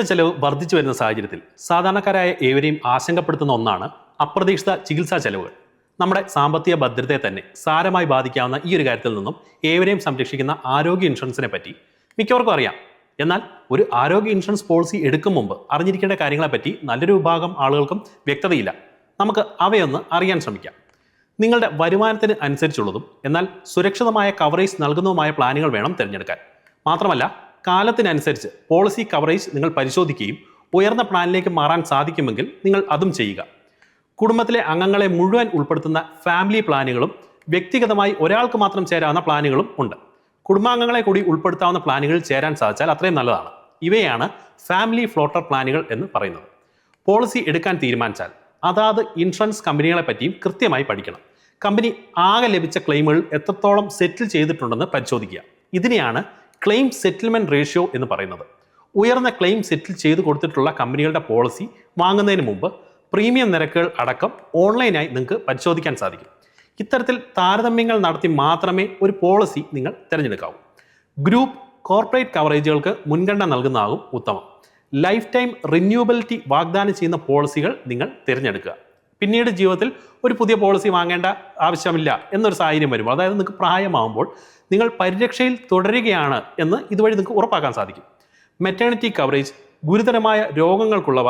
ചെലവ് വർദ്ധിച്ചു വരുന്ന സാഹചര്യത്തിൽ സാധാരണക്കാരായ ഏവരെയും ആശങ്കപ്പെടുത്തുന്ന ഒന്നാണ് അപ്രതീക്ഷിത ചികിത്സാ ചെലവുകൾ. നമ്മുടെ സാമ്പത്തിക ഭദ്രതയെ തന്നെ സാരമായി ബാധിക്കാവുന്ന ഈ ഒരു കാര്യത്തിൽ നിന്നും ഏവരെയും സംരക്ഷിക്കുന്ന ആരോഗ്യ ഇൻഷുറൻസിനെ പറ്റി മിക്കവർക്കും അറിയാം. എന്നാൽ ഒരു ആരോഗ്യ ഇൻഷുറൻസ് പോളിസി എടുക്കും മുമ്പ് അറിഞ്ഞിരിക്കേണ്ട കാര്യങ്ങളെപ്പറ്റി നല്ലൊരു വിഭാഗം ആളുകൾക്കും വ്യക്തതയില്ല. നമുക്ക് അവയൊന്ന് അറിയാൻ ശ്രമിക്കാം. നിങ്ങളുടെ വരുമാനത്തിന് അനുസരിച്ചുള്ളതും എന്നാൽ സുരക്ഷിതമായ കവറേജ് നൽകുന്നതുമായ പ്ലാനുകൾ വേണം തിരഞ്ഞെടുക്കാൻ. മാത്രമല്ല, കാലത്തിനനുസരിച്ച് പോളിസി കവറേജ് നിങ്ങൾ പരിശോധിക്കുകയും ഉയർന്ന പ്ലാനിലേക്ക് മാറാൻ സാധിക്കുമെങ്കിൽ നിങ്ങൾ അതും ചെയ്യുക. കുടുംബത്തിലെ അംഗങ്ങളെ മുഴുവൻ ഉൾപ്പെടുത്തുന്ന ഫാമിലി പ്ലാനുകളും വ്യക്തിഗതമായി ഒരാൾക്ക് മാത്രം ചേരാവുന്ന പ്ലാനുകളും ഉണ്ട്. കുടുംബാംഗങ്ങളെ കൂടി ഉൾപ്പെടുത്താവുന്ന പ്ലാനുകളിൽ ചേരാൻ സാധിച്ചാൽ അത്രയും നല്ലതാണ്. ഇവയാണ് ഫാമിലി ഫ്ലോട്ടർ പ്ലാനുകൾ എന്ന് പറയുന്നത്. പോളിസി എടുക്കാൻ തീരുമാനിച്ചാൽ അതാത് ഇൻഷുറൻസ് കമ്പനികളെ പറ്റിയും കൃത്യമായി പഠിക്കണം. കമ്പനി ആകെ ലഭിച്ച ക്ലെയിമുകൾ എത്രത്തോളം സെറ്റിൽ ചെയ്തിട്ടുണ്ടെന്ന് പരിശോധിക്കുക. ഇതിനെയാണ് ക്ലെയിം സെറ്റിൽമെന്റ് റേഷ്യോ എന്ന് പറയുന്നത്. ഉയർന്ന ക്ലെയിം സെറ്റിൽ ചെയ്ത് കൊടുത്തിട്ടുള്ള കമ്പനികളുടെ പോളിസി വാങ്ങുന്നതിന് മുമ്പ് പ്രീമിയം നിരക്കുകൾ അടക്കം ഓൺലൈനായി നിങ്ങൾക്ക് പരിശോധിക്കാൻ സാധിക്കും. ഇത്തരത്തിൽ താരതമ്യങ്ങൾ നടത്തി മാത്രമേ ഒരു പോളിസി നിങ്ങൾ തിരഞ്ഞെടുക്കാവൂ. ഗ്രൂപ്പ് കോർപ്പറേറ്റ് കവറേജുകൾക്ക് മുൻഗണന നൽകുന്നതാകും ഉത്തമം. ലൈഫ് ടൈം റിന്യൂവബിലിറ്റി വാഗ്ദാനം ചെയ്യുന്ന പോളിസികൾ നിങ്ങൾ തിരഞ്ഞെടുക്കുക. പിന്നീട് ജീവിതത്തിൽ ഒരു പുതിയ പോളിസി വാങ്ങേണ്ട ആവശ്യമില്ല എന്നൊരു സാഹചര്യം വരുമ്പോൾ, അതായത് നിങ്ങൾക്ക് പ്രായമാകുമ്പോൾ നിങ്ങൾ പരിരക്ഷയിൽ തുടരുകയാണ് എന്ന് ഇതുവഴി നിങ്ങൾക്ക് ഉറപ്പാക്കാൻ സാധിക്കും. മെറ്റേണിറ്റി കവറേജ്, ഗുരുതരമായ രോഗങ്ങൾക്കുള്ളവ,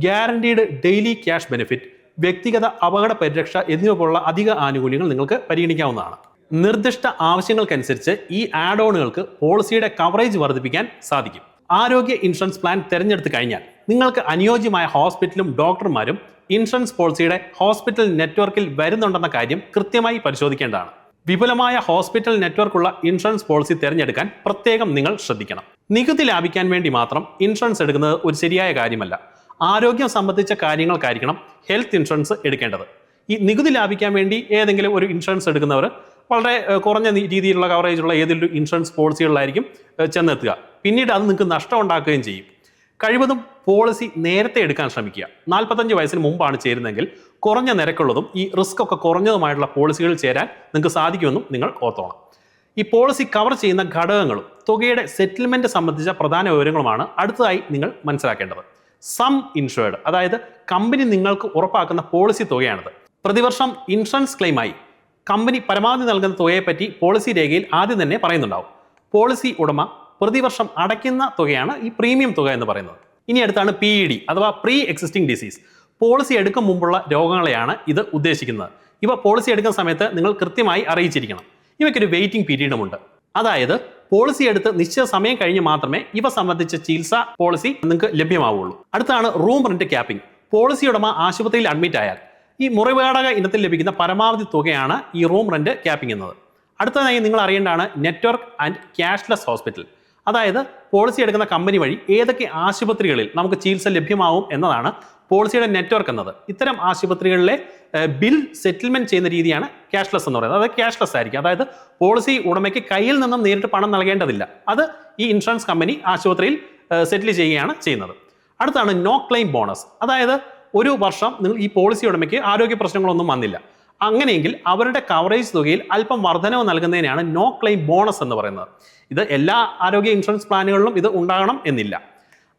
ഗ്യാരണ്ടീഡ് ഡെയിലി ക്യാഷ് ബെനിഫിറ്റ്, വ്യക്തിഗത അപകട പരിരക്ഷ എന്നിവ പോലുള്ള അധിക ആനുകൂല്യങ്ങൾ നിങ്ങൾക്ക് പരിഗണിക്കാവുന്നതാണ്. നിർദ്ദിഷ്ട ആവശ്യങ്ങൾക്കനുസരിച്ച് ഈ ആഡ് ഓണുകൾക്ക് പോളിസിയുടെ കവറേജ് വർദ്ധിപ്പിക്കാൻ സാധിക്കും. ആരോഗ്യ ഇൻഷുറൻസ് പ്ലാൻ തിരഞ്ഞെടുത്ത് കഴിഞ്ഞാൽ നിങ്ങൾക്ക് അനുയോജ്യമായ ഹോസ്പിറ്റലും ഡോക്ടർമാരും ഇൻഷുറൻസ് പോളിസിയുടെ ഹോസ്പിറ്റൽ നെറ്റ്വർക്കിൽ വരുന്നുണ്ടെന്ന കാര്യം കൃത്യമായി പരിശോധിക്കേണ്ടതാണ്. വിപുലമായ ഹോസ്പിറ്റൽ നെറ്റ്വർക്കുള്ള ഇൻഷുറൻസ് പോളിസി തിരഞ്ഞെടുക്കാൻ പ്രത്യേകം നിങ്ങൾ ശ്രദ്ധിക്കണം. നികുതി ലാഭിക്കാൻ വേണ്ടി മാത്രം ഇൻഷുറൻസ് എടുക്കുന്നത് ഒരു ശരിയായ കാര്യമല്ല. ആരോഗ്യം സംബന്ധിച്ച കാര്യങ്ങൾക്കായിരിക്കണം ഹെൽത്ത് ഇൻഷുറൻസ് എടുക്കേണ്ടത്. ഈ നികുതി ലാഭിക്കാൻ വേണ്ടി ഏതെങ്കിലും ഒരു ഇൻഷുറൻസ് എടുക്കുന്നവർ വളരെ കുറഞ്ഞ രീതിയിലുള്ള കവറേജുള്ള ഏതെങ്കിലും ഇൻഷുറൻസ് പോളിസികളിലായിരിക്കും ചെന്നെത്തുക. പിന്നീട് അത് നിങ്ങൾക്ക് നഷ്ടം ഉണ്ടാക്കുകയും ചെയ്യും. കഴിവതും പോളിസി നേരത്തെ എടുക്കാൻ ശ്രമിക്കുക. 45 വയസ്സിന് മുമ്പാണ് ചേരുന്നതെങ്കിൽ കുറഞ്ഞ നിരക്കുള്ളതും ഈ റിസ്ക് ഒക്കെ കുറഞ്ഞതുമായിട്ടുള്ള പോളിസികളിൽ ചേരാൻ നിങ്ങൾക്ക് സാധിക്കുമെന്നും നിങ്ങൾ ഓർത്തോണം. ഈ പോളിസി കവർ ചെയ്യുന്ന ഘടകങ്ങളും തുകയുടെ സെറ്റിൽമെന്റ് സംബന്ധിച്ച പ്രധാന വിവരങ്ങളുമാണ് അടുത്തതായി നിങ്ങൾ മനസ്സിലാക്കേണ്ടത്. സം ഇൻഷുർഡ്, അതായത് കമ്പനി നിങ്ങൾക്ക് ഉറപ്പാക്കുന്ന പോളിസി തുകയാണിത്. പ്രതിവർഷം ഇൻഷുറൻസ് ക്ലെയിമായി കമ്പനി പരമാവധി നൽകുന്ന തുകയെപ്പറ്റി പോളിസി രേഖയിൽ ആദ്യം തന്നെ പറയുന്നുണ്ടാവും. പോളിസി ഉടമ പ്രതിവർഷം അടയ്ക്കുന്ന തുകയാണ് ഈ പ്രീമിയം തുക എന്ന് പറയുന്നത്. ഇനി അടുത്താണ് PED അഥവാ പ്രീ എക്സിസ്റ്റിംഗ് ഡിസീസ്. പോളിസി എടുക്കും മുമ്പുള്ള രോഗങ്ങളെയാണ് ഇത് ഉദ്ദേശിക്കുന്നത്. ഇവ പോളിസി എടുക്കുന്ന സമയത്ത് നിങ്ങൾ കൃത്യമായി അറിയിച്ചിരിക്കണം. ഇവയ്ക്കൊരു വെയിറ്റിംഗ് പീരീഡുമുണ്ട്. അതായത് പോളിസി എടുത്ത് നിശ്ചിത സമയം കഴിഞ്ഞ് മാത്രമേ ഇവ സംബന്ധിച്ച ചികിത്സ പോളിസി നിങ്ങൾക്ക് ലഭ്യമാവുള്ളൂ. അടുത്താണ് റൂം റെന്റ് ക്യാപ്പിംഗ്. പോളിസി ഉടമ ആശുപത്രിയിൽ അഡ്മിറ്റ് ആയാൽ ഈ മുറിവാടക ഇനത്തിൽ ലഭിക്കുന്ന പരമാവധി തുകയാണ് ഈ റൂം റെന്റ് ക്യാപ്പിംഗ് എന്നത്. അടുത്തതായി നിങ്ങൾ അറിയേണ്ടതാണ് നെറ്റ്വർക്ക് ആൻഡ് ക്യാഷ്ലെസ് ഹോസ്പിറ്റൽ. അതായത് പോളിസി എടുക്കുന്ന കമ്പനി വഴി ഏതൊക്കെ ആശുപത്രികളിൽ നമുക്ക് ചികിത്സ ലഭ്യമാവും എന്നതാണ് പോളിസിയുടെ നെറ്റ്വർക്ക് എന്നത്. ഇത്തരം ആശുപത്രികളിലെ ബിൽ സെറ്റിൽമെന്റ് ചെയ്യുന്ന രീതിയാണ് ക്യാഷ്ലെസ് എന്ന് പറയുന്നത്. അതായത് ക്യാഷ്ലെസ് ആയിരിക്കും. അതായത് പോളിസി ഉടമയ്ക്ക് കയ്യിൽ നിന്നും നേരിട്ട് പണം നൽകേണ്ടതില്ല. അത് ഈ ഇൻഷുറൻസ് കമ്പനി ആശുപത്രിയിൽ സെറ്റിൽ ചെയ്യുകയാണ് ചെയ്യുന്നത്. അടുത്താണ് നോ ക്ലെയിം ബോണസ്. അതായത് ഒരു വർഷം നിങ്ങൾ ഈ പോളിസി ഉടമയ്ക്ക് ആരോഗ്യ പ്രശ്നങ്ങളൊന്നും വന്നില്ല, അങ്ങനെയെങ്കിൽ അവരുടെ കവറേജ് തുകയിൽ അല്പം വർധനവ് നൽകുന്നതിനാണ് നോ ക്ലെയിം ബോണസ് എന്ന് പറയുന്നത്. ഇത് എല്ലാ ആരോഗ്യ ഇൻഷുറൻസ് പ്ലാനുകളിലും ഇത് ഉണ്ടാകണം എന്നില്ല.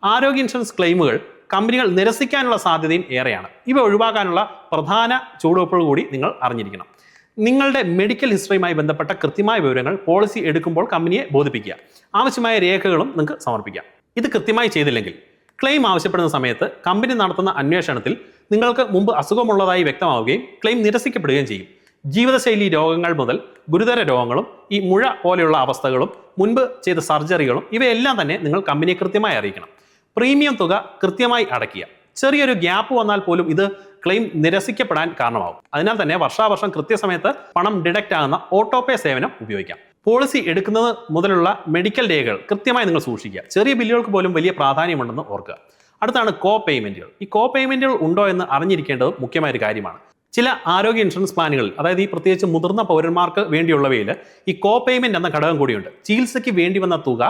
ആരോഗ്യ ഇൻഷുറൻസ് ക്ലെയിമുകൾ കമ്പനികൾ നിരസിക്കാനുള്ള സാധ്യതയും ഏറെയാണ്. ഇവ ഒഴിവാക്കാനുള്ള പ്രധാന ചുവടുവെപ്പുകൾ കൂടി നിങ്ങൾ അറിഞ്ഞിരിക്കണം. നിങ്ങളുടെ മെഡിക്കൽ ഹിസ്റ്ററിയുമായി ബന്ധപ്പെട്ട കൃത്യമായ വിവരങ്ങൾ പോളിസി എടുക്കുമ്പോൾ കമ്പനിയെ ബോധിപ്പിക്കുക. ആവശ്യമായ രേഖകളും നിങ്ങൾക്ക് സമർപ്പിക്കാം. ഇത് കൃത്യമായി ചെയ്തില്ലെങ്കിൽ ക്ലെയിം ആവശ്യപ്പെടുന്ന സമയത്ത് കമ്പനി നടത്തുന്ന അന്വേഷണത്തിൽ നിങ്ങൾക്ക് മുമ്പ് അസുഖമുള്ളതായി വ്യക്തമാവുകയും ക്ലെയിം നിരസിക്കപ്പെടുകയും ചെയ്യും. ജീവിതശൈലി രോഗങ്ങൾ മുതൽ ഗുരുതര രോഗങ്ങളും ഈ മുഴ പോലെയുള്ള അവസ്ഥകളും മുൻപ് ചെയ്ത സർജറികളും ഇവയെല്ലാം തന്നെ നിങ്ങൾ കമ്പനിയെ കൃത്യമായി അറിയിക്കണം. പ്രീമിയം തുക കൃത്യമായി അടയ്ക്കുക. ചെറിയൊരു ഗ്യാപ്പ് വന്നാൽ പോലും ഇത് ക്ലെയിം നിരസിക്കപ്പെടാൻ കാരണമാകും. അതിനാൽ തന്നെ വർഷാവർഷം കൃത്യസമയത്ത് പണം ഡിഡക്റ്റ് ആകുന്ന ഓട്ടോപേ സേവനം ഉപയോഗിക്കാം. പോളിസി എടുക്കുന്നത് മുതലുള്ള മെഡിക്കൽ രേഖകൾ കൃത്യമായി നിങ്ങൾ സൂക്ഷിക്കുക. ചെറിയ ബില്ലുകൾക്ക് പോലും വലിയ പ്രാധാന്യമുണ്ടെന്ന് ഓർക്കുക. അടുത്താണ് കോ പേയ്മെന്റുകൾ. ഈ കോ പേയ്മെന്റുകൾ ഉണ്ടോ എന്ന് അറിഞ്ഞിരിക്കേണ്ടത് മുഖ്യമായ ഒരു കാര്യമാണ്. ചില ആരോഗ്യ ഇൻഷുറൻസ് പ്ലാനുകളിൽ, അതായത് ഈ പ്രത്യേകിച്ച് മുതിർന്ന പൗരന്മാർക്ക് വേണ്ടിയുള്ളവയിൽ ഈ കോ പേയ്മെന്റ് എന്ന ഘടകം കൂടിയുണ്ട്. ചികിത്സയ്ക്ക് വേണ്ടി വന്ന തുക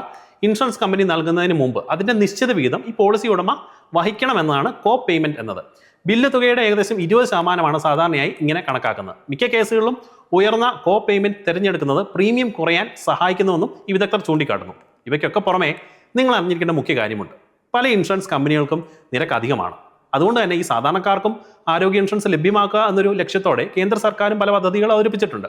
ഇൻഷുറൻസ് കമ്പനി നൽകുന്നതിന് മുമ്പ് അതിന്റെ നിശ്ചിത വിഹിതം ഈ പോളിസി ഉടമ വഹിക്കണമെന്നാണ് കോ പേയ്മെന്റ് എന്നത്. ബില്ല് തുകയുടെ ഏകദേശം 20% സാധാരണയായി ഇങ്ങനെ കണക്കാക്കുന്നത്. മിക്ക കേസുകളിലും ഉയർന്ന കോ പേയ്മെന്റ് തിരഞ്ഞെടുക്കുന്നത് പ്രീമിയം കുറയാൻ സഹായിക്കുന്നുവെന്നും ഈ വിദഗ്ധർ ചൂണ്ടിക്കാട്ടുന്നു. ഇവയ്ക്കൊക്കെ പുറമെ നിങ്ങൾ അറിഞ്ഞിരിക്കേണ്ട മുഖ്യ കാര്യമുണ്ട്. പല ഇൻഷുറൻസ് കമ്പനികൾക്കും നിരക്ക് അധികമാണ്. അതുകൊണ്ട് തന്നെ ഈ സാധാരണക്കാർക്കും ആരോഗ്യ ഇൻഷുറൻസ് ലഭ്യമാക്കുക എന്നൊരു ലക്ഷ്യത്തോടെ കേന്ദ്ര സർക്കാരും പല പദ്ധതികൾ അവതരിപ്പിച്ചിട്ടുണ്ട്.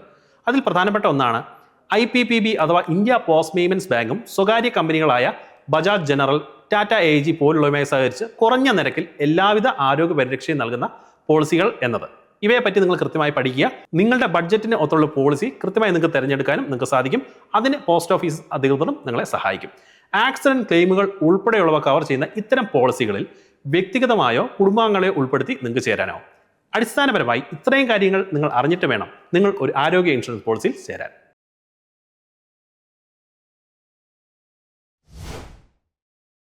അതിൽ പ്രധാനപ്പെട്ട ഒന്നാണ് IPPB അഥവാ ഇന്ത്യ പോസ്റ്റ് പേയ്മെന്റ്സ് ബാങ്കും സ്വകാര്യ കമ്പനികളായ ബജാജ് ജനറൽ, ടാറ്റ AIG പോലുള്ളവയുമായി സഹകരിച്ച് കുറഞ്ഞ നിരക്കിൽ എല്ലാവിധ ആരോഗ്യ പരിരക്ഷയും നൽകുന്ന പോളിസികൾ എന്നത്. ഇവയെപ്പറ്റി നിങ്ങൾ കൃത്യമായി പഠിക്കുക. നിങ്ങളുടെ ബഡ്ജറ്റിന് ഒത്തുള്ള പോളിസി കൃത്യമായി നിങ്ങൾക്ക് തിരഞ്ഞെടുക്കാനും നിങ്ങൾക്ക് സാധിക്കും. അതിന് പോസ്റ്റ് ഓഫീസ് അധികൃതരും നിങ്ങളെ സഹായിക്കും. ആക്സിഡന്റ് ക്ലെയിമുകൾ ഉൾപ്പെടെയുള്ളവ കവർ ചെയ്യുന്ന ഇത്തരം പോളിസികളിൽ വ്യക്തിഗതമായോ കുടുംബാംഗങ്ങളെയോ ഉൾപ്പെടുത്തി നിങ്ങൾക്ക് ചേരാനാവും. അടിസ്ഥാനപരമായി ഇത്രയും കാര്യങ്ങൾ നിങ്ങൾ അറിഞ്ഞിട്ട് വേണം നിങ്ങൾ ഒരു ആരോഗ്യ ഇൻഷുറൻസ് പോളിസിയിൽ ചേരാൻ.